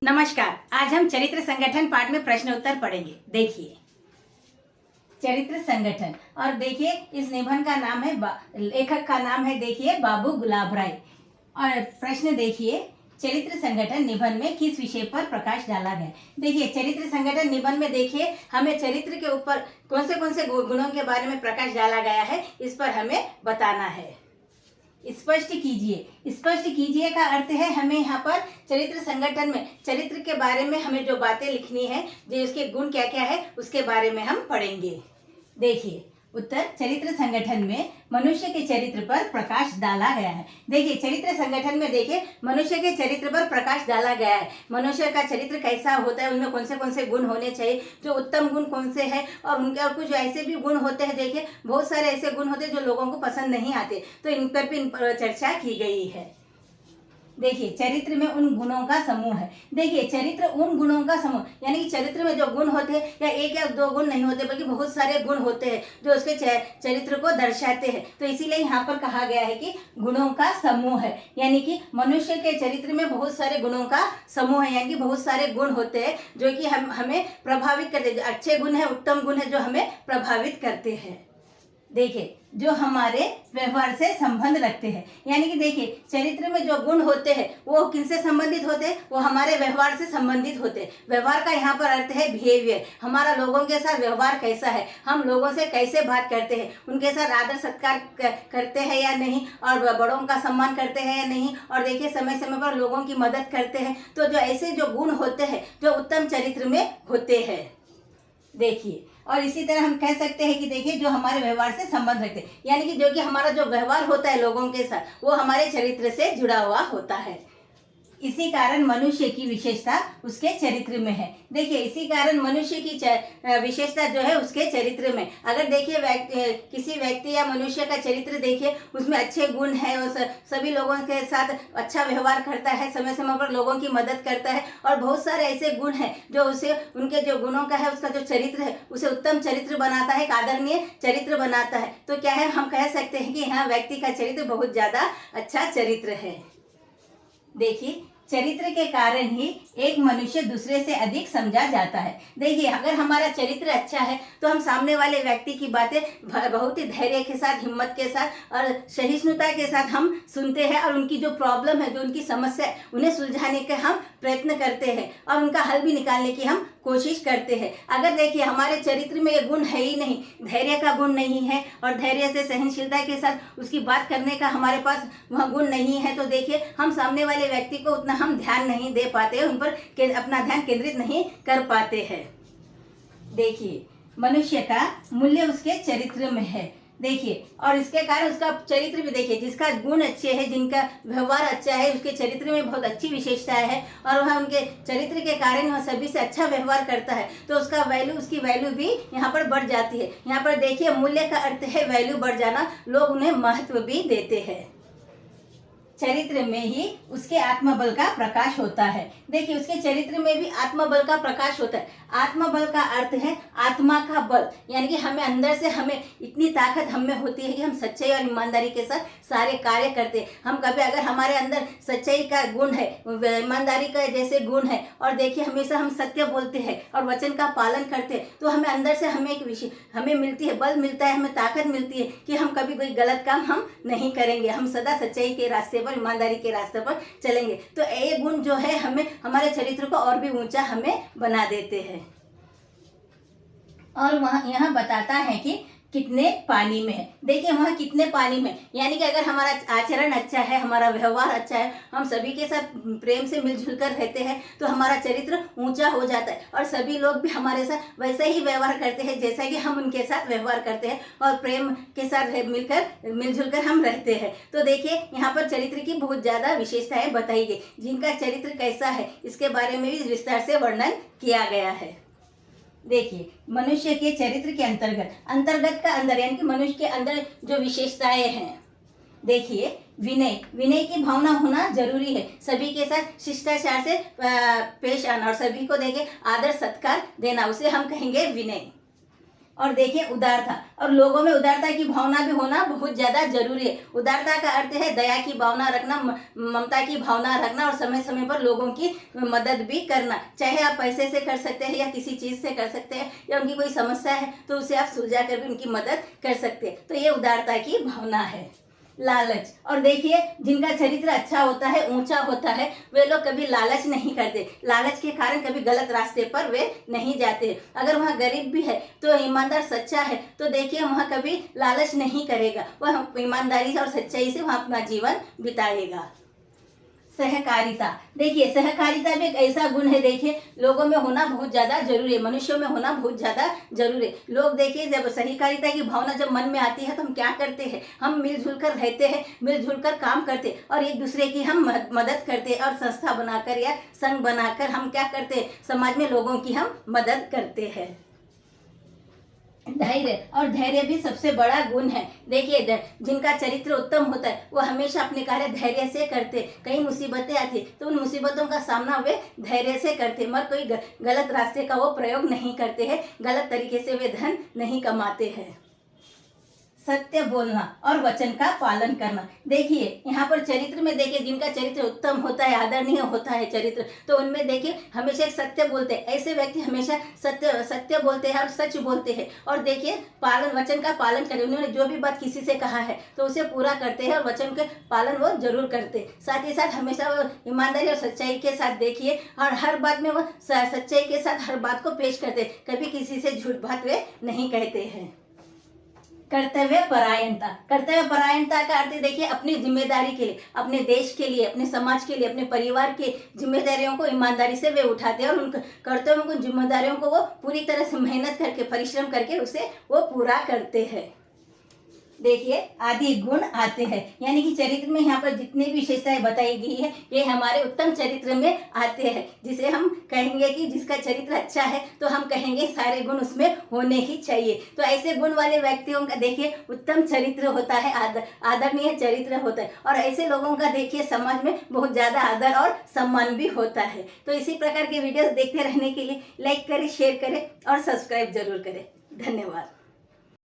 नमस्कार। आज हम चरित्र संगठन पाठ में प्रश्न उत्तर पढ़ेंगे। देखिए चरित्र संगठन, और देखिए इस निबंध का नाम है लेखक का नाम है देखिए बाबू गुलाब राय। और प्रश्न देखिए, चरित्र संगठन निबंध में किस विषय पर प्रकाश डाला गया। देखिए चरित्र संगठन निबंध में देखिए हमें चरित्र के ऊपर कौन से गुणों के बारे में प्रकाश डाला गया है, इस पर हमें बताना है। स्पष्ट कीजिए। स्पष्ट कीजिए का अर्थ है हमें यहाँ पर चरित्र संगठन में चरित्र के बारे में हमें जो बातें लिखनी है, जो उसके गुण क्या क्या है उसके बारे में हम पढ़ेंगे। देखिए उत्तर, चरित्र संगठन में मनुष्य के चरित्र पर प्रकाश डाला गया है। देखिए चरित्र संगठन में देखिए मनुष्य के चरित्र पर प्रकाश डाला गया है। मनुष्य का चरित्र कैसा होता है, उनमें कौन से गुण होने चाहिए, जो उत्तम गुण कौन से हैं, और उनके और कुछ ऐसे भी गुण होते हैं। देखिए बहुत सारे ऐसे गुण होते हैं जो लोगों को पसंद नहीं आते, तो इन पर भी चर्चा की गई है। देखिए चरित्र में उन गुणों का समूह है। देखिए चरित्र उन गुणों का समूह, यानी कि चरित्र में जो गुण होते हैं या एक या दो गुण नहीं होते, बल्कि बहुत सारे गुण होते हैं जो उसके चरित्र को दर्शाते हैं। तो इसीलिए यहाँ पर कहा गया है कि गुणों का समूह है, यानी कि मनुष्य के चरित्र में बहुत सारे गुणों का समूह है, यानी कि बहुत सारे गुण होते हैं जो कि हमें प्रभावित करते हैं। अच्छे गुण है, उत्तम गुण है जो हमें प्रभावित करते हैं। देखिए जो हमारे व्यवहार से संबंध रखते हैं, यानी कि देखिए चरित्र में जो गुण होते हैं वो किनसे संबंधित होते हैं, वो हमारे व्यवहार से संबंधित होते हैं। व्यवहार का यहाँ पर अर्थ है बिहेवियर, हमारा लोगों के साथ व्यवहार कैसा है, हम लोगों से कैसे बात करते हैं, उनके साथ आदर सत्कार करते हैं या नहीं, और बड़ों का सम्मान करते हैं या नहीं, और देखिए समय समय पर लोगों की मदद करते हैं। तो जो ऐसे जो गुण होते हैं जो उत्तम चरित्र में होते हैं। देखिए और इसी तरह हम कह सकते हैं कि देखिए जो हमारे व्यवहार से संबंध रखते हैं, यानी कि जो कि हमारा जो व्यवहार होता है लोगों के साथ वो हमारे चरित्र से जुड़ा हुआ होता है। इसी कारण मनुष्य की विशेषता उसके चरित्र में है। देखिए इसी कारण मनुष्य की विशेषता जो है उसके चरित्र में। अगर देखिए किसी व्यक्ति या मनुष्य का चरित्र देखिए, उसमें अच्छे गुण है, सभी लोगों के साथ अच्छा व्यवहार करता है, समय समय पर लोगों की मदद करता है, और बहुत सारे ऐसे गुण हैं जो उसे उनके जो गुणों का है उसका जो चरित्र है उसे उत्तम चरित्र बनाता है, एक आदरणीय चरित्र बनाता है। तो क्या है, हम कह सकते हैं कि यहाँ व्यक्ति का चरित्र बहुत ज्यादा अच्छा चरित्र है। देखिए चरित्र के कारण ही एक मनुष्य दूसरे से अधिक समझा जाता है। देखिए अगर हमारा चरित्र अच्छा है तो हम सामने वाले व्यक्ति की बातें बहुत ही धैर्य के साथ, हिम्मत के साथ और सहिष्णुता के साथ हम सुनते हैं, और उनकी जो प्रॉब्लम है, जो उनकी समस्या है, उन्हें सुलझाने के हम प्रयत्न करते हैं और उनका हल भी निकालने की हम कोशिश करते हैं। अगर देखिए हमारे चरित्र में ये गुण है ही नहीं, धैर्य का गुण नहीं है, और धैर्य से सहनशीलता के साथ उसकी बात करने का हमारे पास वह गुण नहीं है, तो देखिए हम सामने वाले व्यक्ति को उतना हम ध्यान नहीं दे पाते, उन पर अपना ध्यान केंद्रित नहीं कर पाते हैं। देखिए मनुष्य का मूल्य उसके चरित्र में है। देखिए और इसके कारण उसका चरित्र भी देखिए, जिसका गुण अच्छे है, जिनका व्यवहार अच्छा है, उसके चरित्र में बहुत अच्छी विशेषताएं है, और वह उनके चरित्र के कारण वह सभी से अच्छा व्यवहार करता है, तो उसका वैल्यू, उसकी वैल्यू भी यहाँ पर बढ़ जाती है। यहाँ पर देखिए मूल्य का अर्थ है वैल्यू बढ़ जाना, लोग उन्हें महत्व भी देते हैं। चरित्र में ही उसके आत्मबल का प्रकाश होता है। देखिए उसके चरित्र में भी आत्मबल का प्रकाश होता है। आत्मबल का अर्थ है आत्मा का बल, यानी कि हमें अंदर से हमें इतनी ताकत हमें होती है कि हम सच्चाई और ईमानदारी के साथ सारे कार्य करते हैं। हम कभी अगर हमारे अंदर सच्चाई का गुण है, ईमानदारी का जैसे गुण है, और देखिए हमेशा हम सत्य बोलते हैं और वचन का पालन करते हैं, तो हमें अंदर से हमें मिलती है, बल मिलता है, हमें ताकत मिलती है कि हम कभी कोई गलत काम हम नहीं करेंगे, हम सदा सच्चाई के रास्ते पर, ईमानदारी के रास्ते पर चलेंगे। तो ये गुण जो है हमें हमारे चरित्र को और भी ऊंचा हमें बना देते हैं। और वहाँ यहाँ बताता है कि कितने पानी में है। देखिए वहाँ कितने पानी में, यानी कि अगर हमारा आचरण अच्छा है, हमारा व्यवहार अच्छा है, हम सभी के साथ प्रेम से मिलजुल कर रहते हैं, तो हमारा चरित्र ऊंचा हो जाता है, और सभी लोग भी हमारे साथ वैसे ही व्यवहार करते हैं जैसा कि हम उनके साथ व्यवहार करते हैं, और प्रेम के साथ मिलजुल कर हम रहते हैं। तो देखिए यहाँ पर चरित्र की बहुत ज़्यादा विशेषताएं बताई गई, जिनका चरित्र कैसा है इसके बारे में भी विस्तार से वर्णन किया गया है। देखिए मनुष्य के चरित्र के अंतर्गत का अंदर, यानी कि मनुष्य के अंदर जो विशेषताएं हैं। देखिए विनय की भावना होना जरूरी है, सभी के साथ शिष्टाचार से पेश आना, और सभी को देखिए आदर सत्कार देना, उसे हम कहेंगे विनय। और देखिए उदारता, और लोगों में उदारता की भावना भी होना बहुत ज्यादा जरूरी है। उदारता का अर्थ है दया की भावना रखना, ममता की भावना रखना और समय समय पर लोगों की मदद भी करना। चाहे आप पैसे से कर सकते हैं या किसी चीज से कर सकते हैं, या उनकी कोई समस्या है तो उसे आप सुलझा कर भी उनकी मदद कर सकते हैं। तो ये उदारता की भावना है। लालच, और देखिए जिनका चरित्र अच्छा होता है, ऊंचा होता है, वे लोग कभी लालच नहीं करते। लालच के कारण कभी गलत रास्ते पर वे नहीं जाते। अगर वहाँ गरीब भी है तो ईमानदार सच्चा है तो देखिए वहाँ कभी लालच नहीं करेगा, वह ईमानदारी और सच्चाई से वहाँ अपना जीवन बिताएगा। सहकारिता, देखिए सहकारिता भी एक ऐसा गुण है, देखिए लोगों में होना बहुत ज्यादा जरूरी है, मनुष्यों में होना बहुत ज्यादा जरूरी है। लोग देखिए जब सहकारिता की भावना जब मन में आती है तो हम क्या करते हैं, हम मिलजुल कर रहते हैं, मिलजुल कर काम करते और एक दूसरे की हम मदद करते और संस्था बनाकर या संघ बनाकर हम क्या करते हैं, समाज में लोगों की हम मदद करते हैं। धैर्य, और धैर्य भी सबसे बड़ा गुण है। देखिए जिनका चरित्र उत्तम होता है वो हमेशा अपने कार्य धैर्य से करते। कई मुसीबतें आती तो उन मुसीबतों का सामना वे धैर्य से करते, मगर कोई गलत रास्ते का वो प्रयोग नहीं करते हैं, गलत तरीके से वे धन नहीं कमाते हैं। सत्य बोलना और वचन का पालन करना, देखिए यहाँ पर चरित्र में देखिए जिनका चरित्र उत्तम होता है, आदरणीय होता है चरित्र, तो उनमें देखिए हमेशा एक सत्य बोलते हैं। ऐसे व्यक्ति हमेशा सत्य बोलते हैं और सच बोलते हैं, और देखिए वचन का पालन करें। उन्होंने जो भी बात किसी से कहा है तो उसे पूरा करते हैं और वचन के पालन वो जरूर करते हैं। साथ ही साथ हमेशा वो ईमानदारी और सच्चाई के साथ देखिए, और हर बात में वो सच्चाई के साथ हर बात को पेश करते, कभी किसी से झूठ बात वे नहीं कहते हैं। कर्तव्य परायणता, कर्तव्य परायणता का अर्थ देखिए अपनी जिम्मेदारी के लिए, अपने देश के लिए, अपने समाज के लिए, अपने परिवार की जिम्मेदारियों को ईमानदारी से वे उठाते हैं और उन कर्तव्यों को, जिम्मेदारियों को वो पूरी तरह से मेहनत करके, परिश्रम करके उसे वो पूरा करते हैं। देखिए आदि गुण आते हैं, यानी कि चरित्र में यहाँ पर जितनी भी विशेषताएं बताई गई है ये हमारे उत्तम चरित्र में आते हैं, जिसे हम कहेंगे कि जिसका चरित्र अच्छा है तो हम कहेंगे सारे गुण उसमें होने ही चाहिए। तो ऐसे गुण वाले व्यक्तियों का देखिए उत्तम चरित्र होता है, आदरणीय चरित्र होता है, और ऐसे लोगों का देखिए समाज में बहुत ज्यादा आदर और सम्मान भी होता है। तो इसी प्रकार के वीडियोस देखते रहने के लिए लाइक करें, शेयर करें और सब्सक्राइब जरूर करें। धन्यवाद।